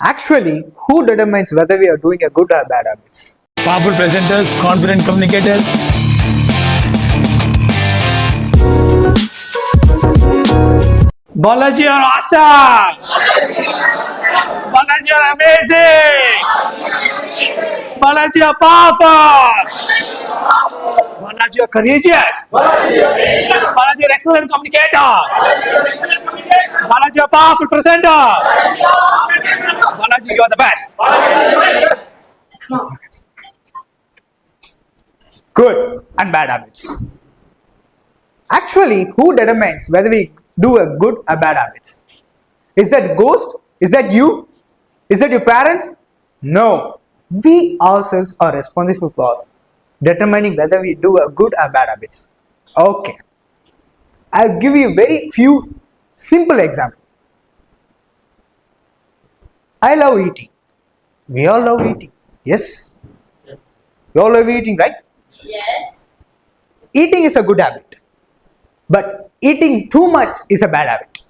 Actually, who determines whether we are doing a good or bad habits? Powerful presenters, confident communicators. Balaji, you're awesome! Balaji, you're amazing! Balaji, you're powerful! Balaji, you're courageous! Balaji, you're excellent communicator! Balaji, you're powerful presenter! Balaji, you're the best! Good and bad habits. Actually, who determines whether we do a good or bad habits? Is that ghost? Is that you? Is that your parents? No. We ourselves are responsible for determining whether we do a good or bad habits. Okay. I'll give you very few simple examples. I love eating. We all love eating. Yes? We all love eating, right? Yes. Eating is a good habit. But eating too much is a bad habit.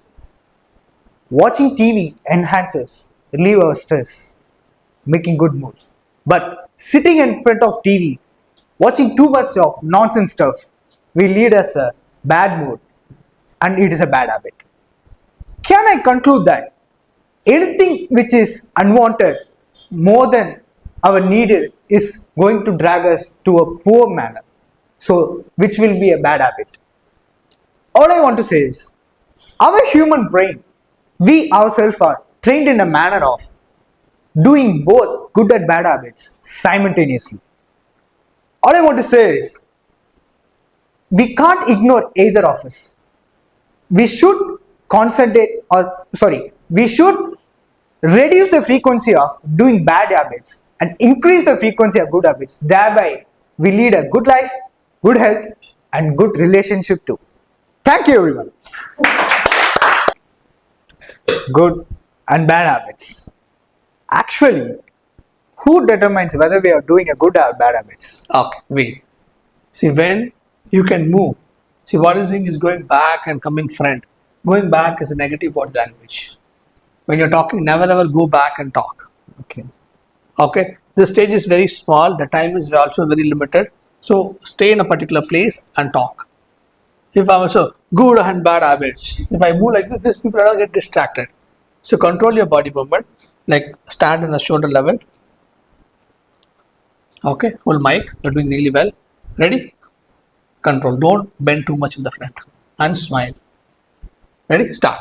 Watching TV enhances, relieve our stress, making good mood. But sitting in front of TV, watching too much of nonsense stuff, will lead us a bad mood, and it is a bad habit. Can I conclude that anything which is unwanted more than our needed is going to drag us to a poor manner, so which will be a bad habit? All I want to say is, our human brain, we ourselves are trained in a manner of doing both good and bad habits simultaneously. All I want to say is, we can't ignore either of us. We should we should reduce the frequency of doing bad habits and increase the frequency of good habits. Thereby, we lead a good life, good health, and good relationship too. Thank you, everyone. Good and bad habits. Actually, who determines whether we are doing a good or bad habits? Okay, wait. See, when you can move, see what you're doing is going back and coming front. Going back is a negative body language. When you're talking, never ever go back and talk. Okay. Okay, the stage is very small, the time is also very limited. So stay in a particular place and talk. If I'm also good and bad habits, if I move like this, these people are get distracted. So control your body movement, like stand in the shoulder level. Okay, hold mic, you're doing really well. Ready? Control, don't bend too much in the front and smile. Ready? Start.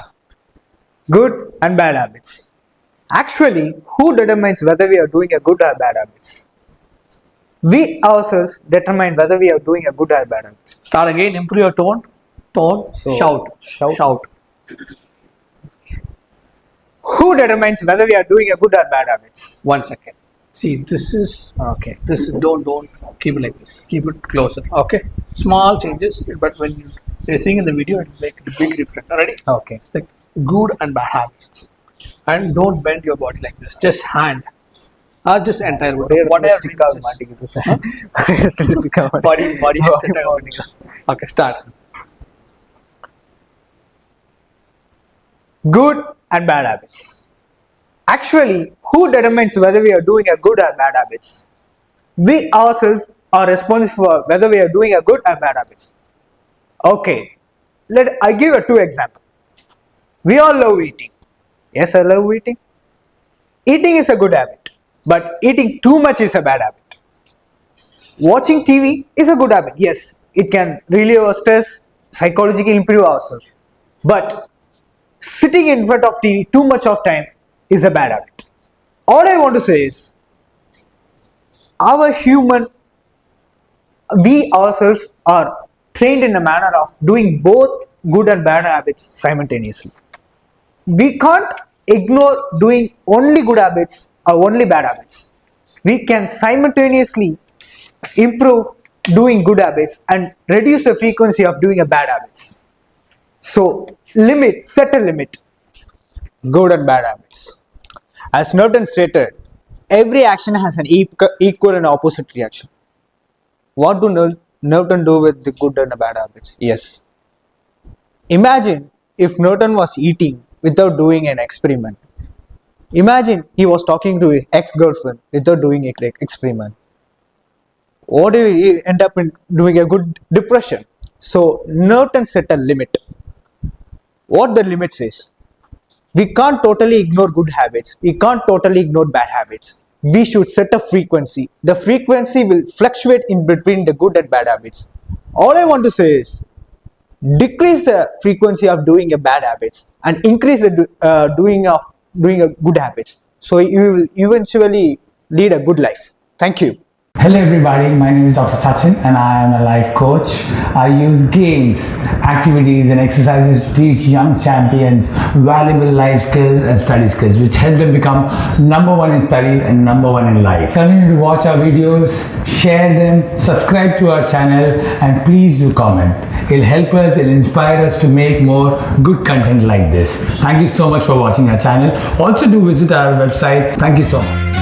Good and bad habits. Actually, who determines whether we are doing a good or bad habits? We ourselves determine whether we are doing a good or bad habits. Start again, improve your tone. So, Shout. Who determines whether we are doing a good or bad habits? 1 second. See, this is Okay. this is don't keep it like this. Keep it closer. Okay. Small changes, but when you're seeing in the video, it will make a big difference. Already? Okay. Like good and bad habits. And don't bend your body like this. Just hand. Just entire body. Whatever. Body. Okay, start. Good and bad habits. Actually, who determines whether we are doing a good or bad habits? We ourselves are responsible for whether we are doing a good or bad habits. Okay, I give a two example. We all love eating. Yes, I love eating. Eating is a good habit, but eating too much is a bad habit. Watching TV is a good habit. Yes, it can relieve our stress, psychologically improve ourselves. But sitting in front of TV too much of time is a bad habit. All I want to say is, we ourselves are trained in a manner of doing both good and bad habits simultaneously. We can't ignore doing only good habits or only bad habits. We can simultaneously improve doing good habits and reduce the frequency of doing a bad habits. So, set a limit. Good and bad habits. As Newton stated, every action has an equal and opposite reaction. What do Newton do with the good and the bad habits? Yes. Imagine if Newton was eating without doing an experiment. Imagine he was talking to his ex-girlfriend without doing an experiment. What do he end up in doing a good depression? So Norton set a limit. What the limit says? We can't totally ignore good habits. We can't totally ignore bad habits. We should set a frequency. The frequency will fluctuate in between the good and bad habits. All I want to say is, decrease the frequency of doing a bad habits and increase the doing a good habits. So you will eventually lead a good life. Thank you. Hello everybody, my name is Dr. Sachin and I am a life coach. I use games, activities and exercises to teach young champions valuable life skills and study skills which help them become number one in studies and number one in life. Continue to watch our videos, share them, subscribe to our channel and please do comment. It'll help us, it'll inspire us to make more good content like this. Thank you so much for watching our channel. Also do visit our website. Thank you so much.